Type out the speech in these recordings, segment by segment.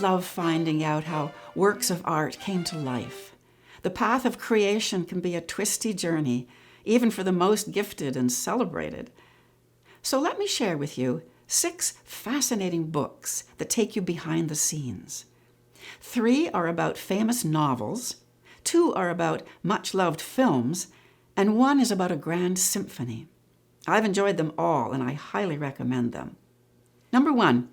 love finding out how works of art came to life. The path of creation can be a twisty journey, even for the most gifted and celebrated. So let me share with you 6 fascinating books that take you behind the scenes. 3 are about famous novels, 2 are about much-loved films, and 1 is about a grand symphony. I've enjoyed them all, and I highly recommend them. Number 1,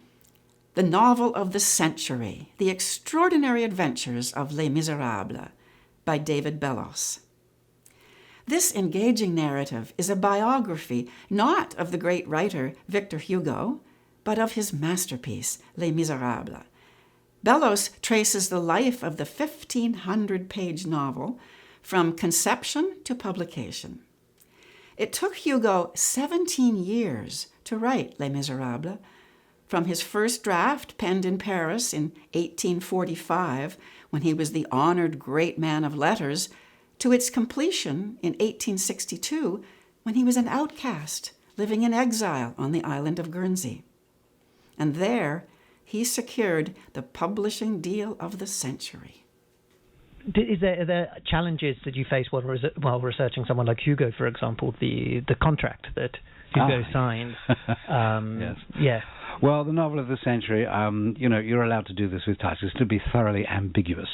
the novel of the century, The Extraordinary Adventures of Les Miserables by David Bellos. This engaging narrative is a biography not of the great writer Victor Hugo, but of his masterpiece, Les Miserables. Bellos traces the life of the 1,500-page novel from conception to publication. It took Hugo 17 years to write Les Miserables, from his first draft penned in Paris in 1845, when he was the honored great man of letters, to its completion in 1862, when he was an outcast living in exile on the island of Guernsey. And there, he secured the publishing deal of the century. Are there challenges that you face while researching someone like Hugo, for example, the contract that Hugo signed? Yes. Yeah. Well, the novel of the century, you're allowed to do this with titles, to be thoroughly ambiguous.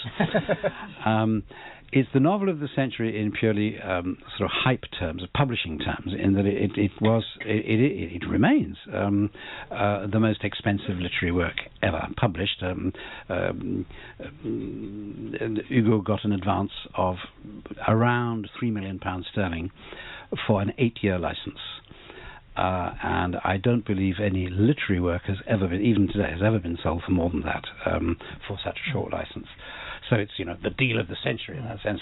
It's the novel of the century in purely sort of hype terms, publishing terms, in that it remains the most expensive literary work ever published. Hugo got an advance of around £3 million sterling for an 8-year license. And I don't believe any literary work has ever been, even today, has ever been sold for more than that for such a short license. So it's, the deal of the century in that sense.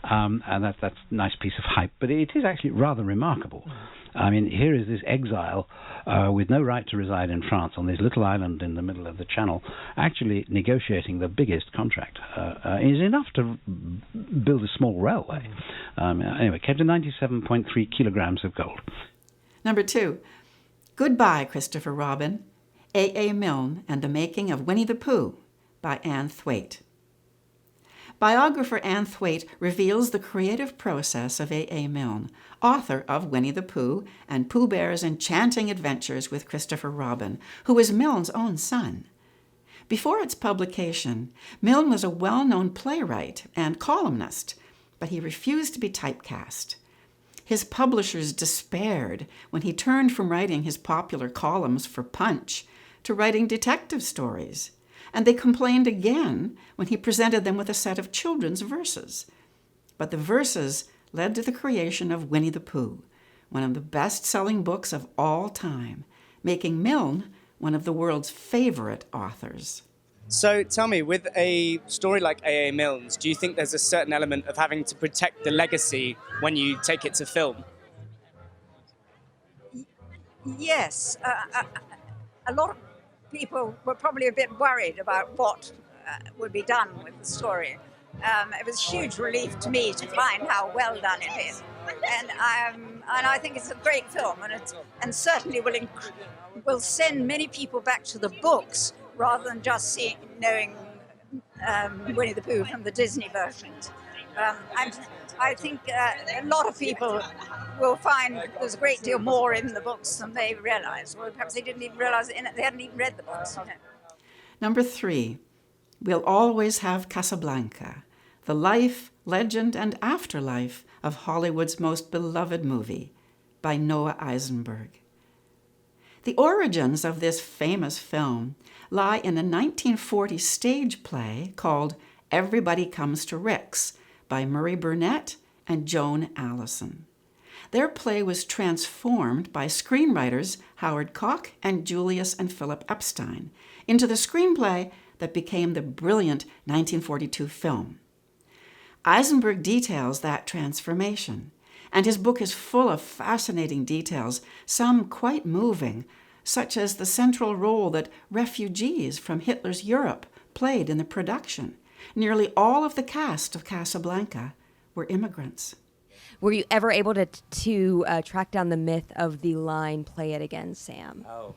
And that's a nice piece of hype. But it is actually rather remarkable. I mean, here is this exile with no right to reside in France on this little island in the middle of the Channel, actually negotiating the biggest contract. Is enough to build a small railway. Anyway, came to 97.3 kilograms of gold. Number 2, Goodbye, Christopher Robin, A. Milne and the Making of Winnie the Pooh by Anne Thwaite. Biographer Anne Thwaite reveals the creative process of A. Milne, author of Winnie the Pooh and Pooh Bear's enchanting adventures with Christopher Robin, who was Milne's own son. Before its publication, Milne was a well-known playwright and columnist, but he refused to be typecast. His publishers despaired when he turned from writing his popular columns for Punch to writing detective stories, and they complained again when he presented them with a set of children's verses. But the verses led to the creation of Winnie the Pooh, one of the best-selling books of all time, making Milne one of the world's favorite authors. So tell me, with a story like A.A. Milne's, do you think there's a certain element of having to protect the legacy when you take it to film? Yes. A lot of people were probably a bit worried about what would be done with the story. It was a huge relief to me to find how well done it is. And I think it's a great film, and certainly will send many people back to the books rather than just knowing Winnie the Pooh from the Disney versions. I think a lot of people will find there's a great deal more in the books than they realize, or perhaps they didn't even realize it, they hadn't even read the books. Number 3, we'll always have Casablanca, the life, legend, and afterlife of Hollywood's most beloved movie, by Noah Eisenberg. The origins of this famous film lie in a 1940 stage play called Everybody Comes to Rick's by Murray Burnett and Joan Allison. Their play was transformed by screenwriters Howard Koch and Julius and Philip Epstein into the screenplay that became the brilliant 1942 film. Eisenberg details that transformation, and his book is full of fascinating details, some quite moving, such as the central role that refugees from Hitler's Europe played in the production. Nearly all of the cast of Casablanca were immigrants. Were you ever able to track down the myth of the line, "Play it again, Sam"? Oh.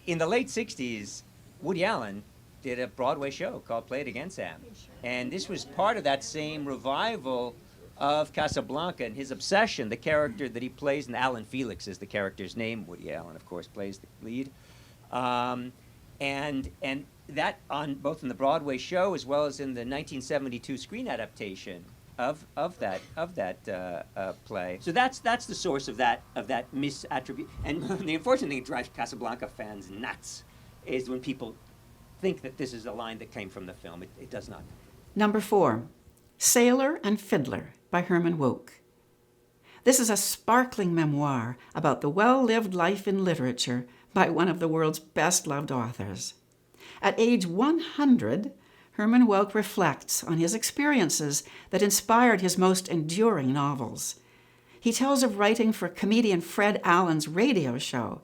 In the late 60s, Woody Allen did a Broadway show called Play It Again, Sam. And this was part of that same revival of Casablanca and his obsession, the character that he plays, and Alan Felix is the character's name. Woody Allen, of course, plays the lead. And that on both in the Broadway show as well as in the 1972 screen adaptation of that play. So that's the source of that misattribute. And the unfortunate thing that drives Casablanca fans nuts is when people think that this is a line that came from the film. It does not. Number 4, Sailor and Fiddler by Herman Wouk. This is a sparkling memoir about the well-lived life in literature by one of the world's best-loved authors. At age 100, Herman Wouk reflects on his experiences that inspired his most enduring novels. He tells of writing for comedian Fred Allen's radio show,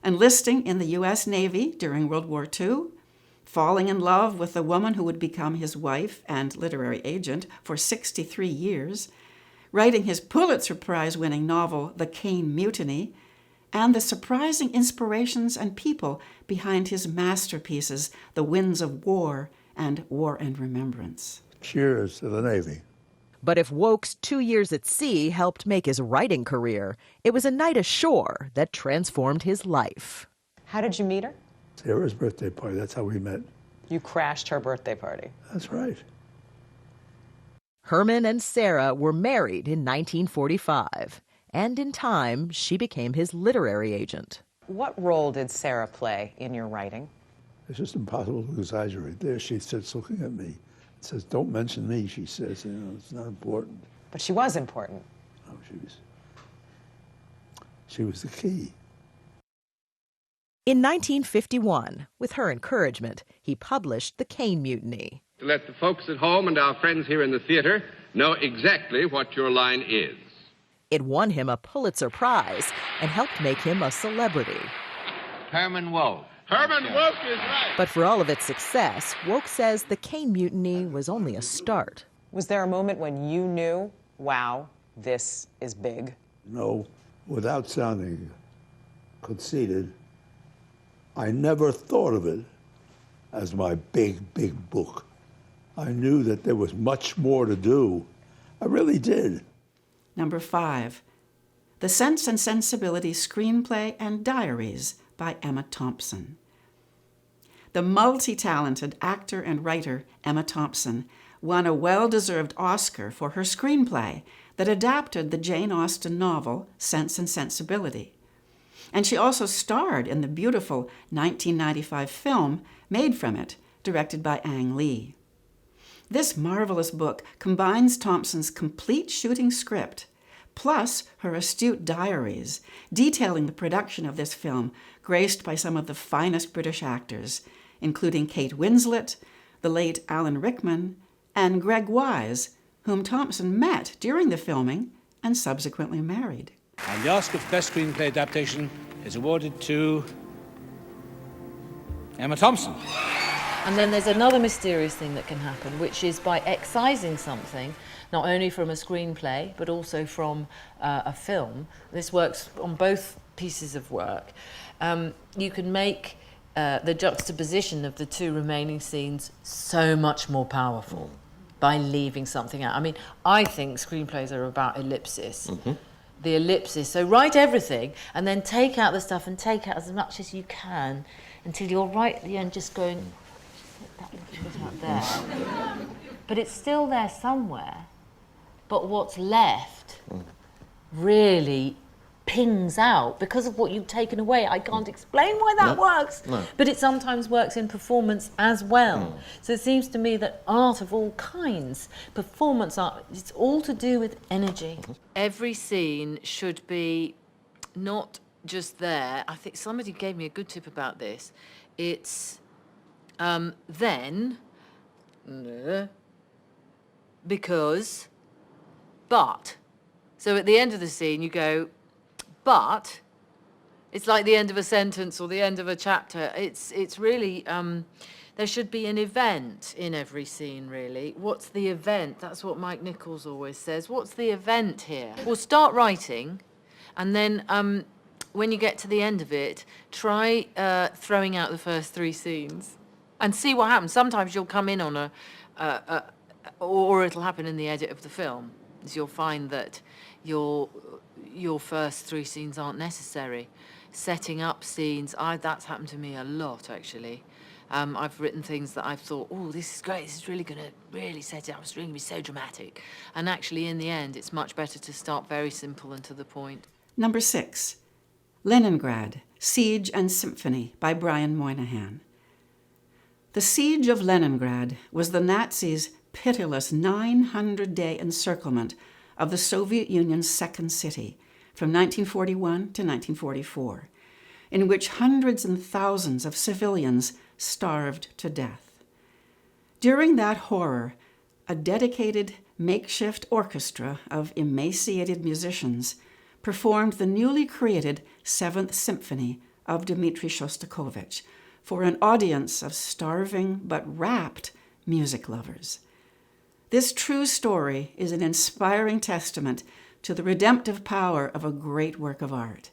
enlisting in the U.S. Navy during World War II, falling in love with the woman who would become his wife and literary agent for 63 years, writing his Pulitzer Prize-winning novel The Caine Mutiny, and the surprising inspirations and people behind his masterpieces, The Winds of War and War and Remembrance. Cheers to the Navy. But if Wouk's 2 years at sea helped make his writing career, it was a night ashore that transformed his life. How did you meet her? Sarah's birthday party, that's how we met. You crashed her birthday party. That's right. Herman and Sarah were married in 1945, and in time, she became his literary agent. What role did Sarah play in your writing? It's just impossible to exaggerate. There she sits looking at me. It says, don't mention me, she says. You know, it's not important. But she was important. Oh, she was the key. In 1951, with her encouragement, he published The Caine Mutiny. To let the folks at home and our friends here in the theater know exactly what your line is. It won him a Pulitzer Prize and helped make him a celebrity. Herman Wouk. Herman Wouk is right. But for all of its success, Wouk says The Caine Mutiny was only a start. Was there a moment when you knew, wow, this is big? No, without sounding conceited, I never thought of it as my big book. I knew that there was much more to do. I really did. Number 5, The Sense and Sensibility Screenplay and Diaries by Emma Thompson. The multi-talented actor and writer Emma Thompson won a well-deserved Oscar for her screenplay that adapted the Jane Austen novel Sense and Sensibility. And she also starred in the beautiful 1995 film made from it, directed by Ang Lee. This marvelous book combines Thompson's complete shooting script, plus her astute diaries, detailing the production of this film, graced by some of the finest British actors, including Kate Winslet, the late Alan Rickman, and Greg Wise, whom Thompson met during the filming and subsequently married. And the Oscar for Best Screenplay Adaptation is awarded to Emma Thompson. And then there's another mysterious thing that can happen, which is by excising something, not only from a screenplay, but also from a film. This works on both pieces of work. You can make the juxtaposition of the two remaining scenes so much more powerful by leaving something out. I mean, I think screenplays are about ellipsis. Mm-hmm. The ellipsis. So write everything and then take out the stuff and take out as much as you can until you're right at the end just going, that little bit out there. But it's still there somewhere. But what's left really pings out because of what you've taken away. I can't explain why that works, but it sometimes works in performance as well. So it seems to me that art of all kinds, performance art, it's all to do with energy. Every scene should be not just there. I think somebody gave me a good tip about this. It's then, because, but. So at the end of the scene you go, but. It's like the end of a sentence or the end of a chapter. It's really, there should be an event in every scene, really. What's the event? That's what Mike Nichols always says. What's the event here? Well, start writing, and then when you get to the end of it, try throwing out the first three scenes. and see what happens. Sometimes you'll come in on or it'll happen in the edit of the film, is you'll find that your first 3 scenes aren't necessary. Setting up scenes, that's happened to me a lot, actually. I've written things that I've thought, oh, this is great, this is really going to really set it up, it's going to be so dramatic. And actually, in the end, it's much better to start very simple and to the point. Number 6, Leningrad, Siege and Symphony by Brian Moynihan. The Siege of Leningrad was the Nazis' pitiless 900-day encirclement of the Soviet Union's second city from 1941 to 1944, in which hundreds and thousands of civilians starved to death. During that horror, a dedicated makeshift orchestra of emaciated musicians performed the newly created Seventh Symphony of Dmitri Shostakovich for an audience of starving but rapt music lovers. This true story is an inspiring testament to the redemptive power of a great work of art.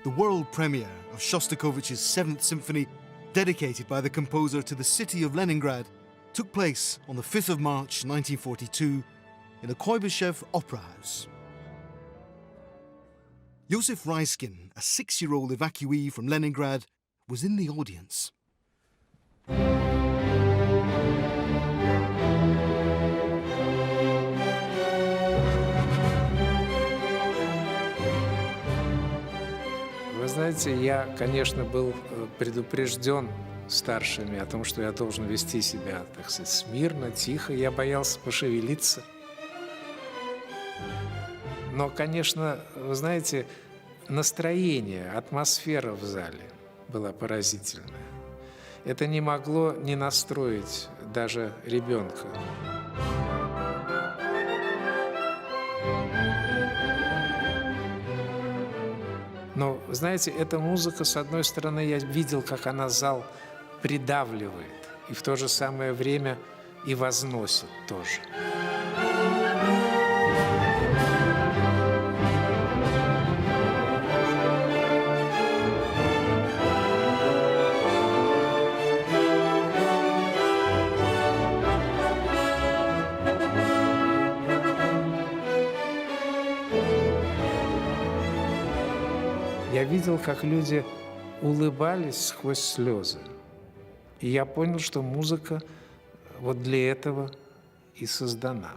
The world premiere of Shostakovich's Seventh Symphony, dedicated by the composer to the city of Leningrad, took place on the 5th of March 1942 in the Kuibyshev Opera House. Josef Raiskin, a 6-year-old evacuee from Leningrad, was in the audience. Вы знаете, я, конечно, был предупрежден старшими о том, что я должен вести себя, так сказать, смирно, тихо. Я боялся пошевелиться. Но, конечно, вы знаете, настроение, атмосфера в зале была поразительная. Это не могло не настроить даже ребенка. Но, знаете, эта музыка, с одной стороны, я видел, как она зал придавливает, и в то же самое время и возносит тоже. Я видел, как люди улыбались сквозь слезы. И я понял, что музыка вот для этого и создана.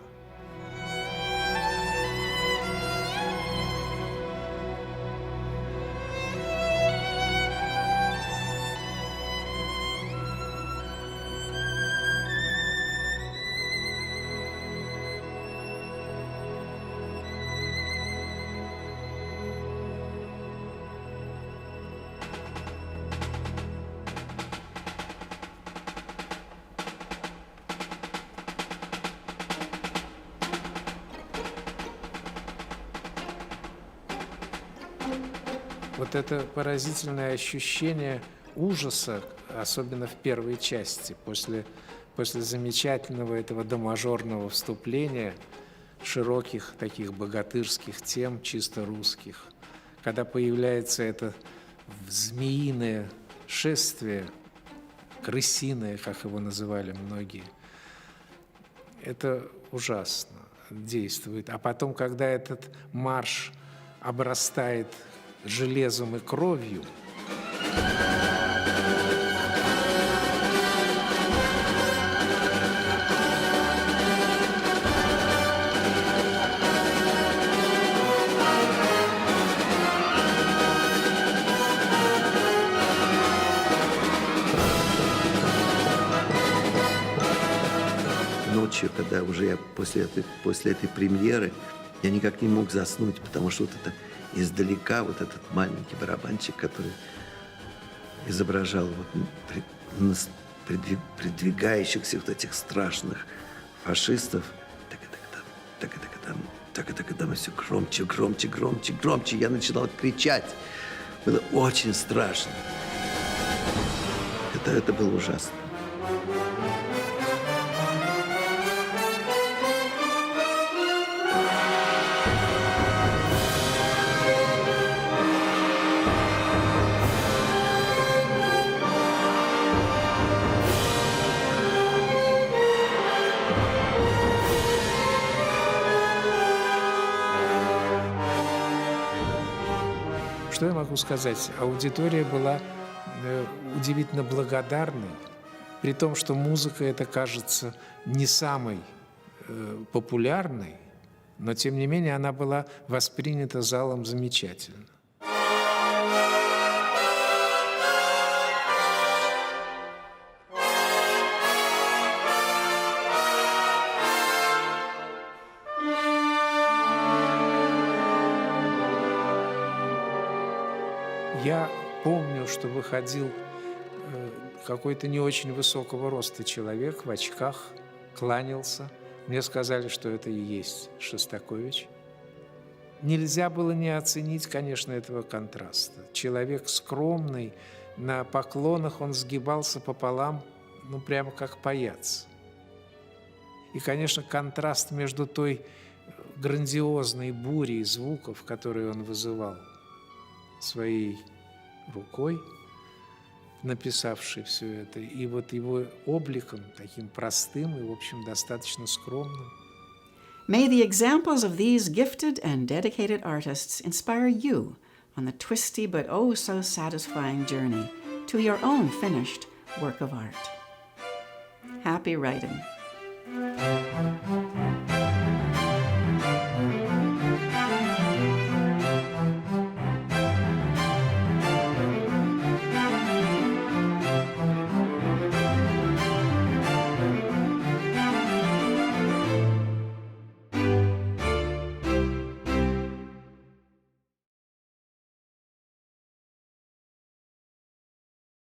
Вот это поразительное ощущение ужаса, особенно в первой части, после замечательного этого домажорного вступления, широких таких богатырских тем, чисто русских, когда появляется это змеиное шествие, крысиное, как его называли многие, это ужасно действует. А потом, когда этот марш обрастает железом и кровью, ночью, когда уже я после этой премьеры, я никак не мог заснуть, потому что вот это издалека вот этот маленький барабанчик, который изображал вот придвигающихся вот этих страшных фашистов, так, все громче, громче, громче, громче. Я начинал кричать. Было очень страшно. Это было ужасно. Что я могу сказать? Аудитория была удивительно благодарной, при том, что музыка эта кажется не самой популярной, но тем не менее она была воспринята залом замечательно. Я помню, что выходил какой-то не очень высокого роста человек в очках, кланялся. Мне сказали, что это и есть Шостакович. Нельзя было не оценить, конечно, этого контраста. Человек скромный, на поклонах он сгибался пополам, ну, прямо как паяц. И, конечно, контраст между той грандиозной бурей звуков, которые он вызывал своей рукой, написавший все это, и вот его обликом, таким простым и, в общем, достаточно скромным. May the examples of these gifted and dedicated artists inspire you on the twisty but oh so satisfying journey to your own finished work of art. Happy writing.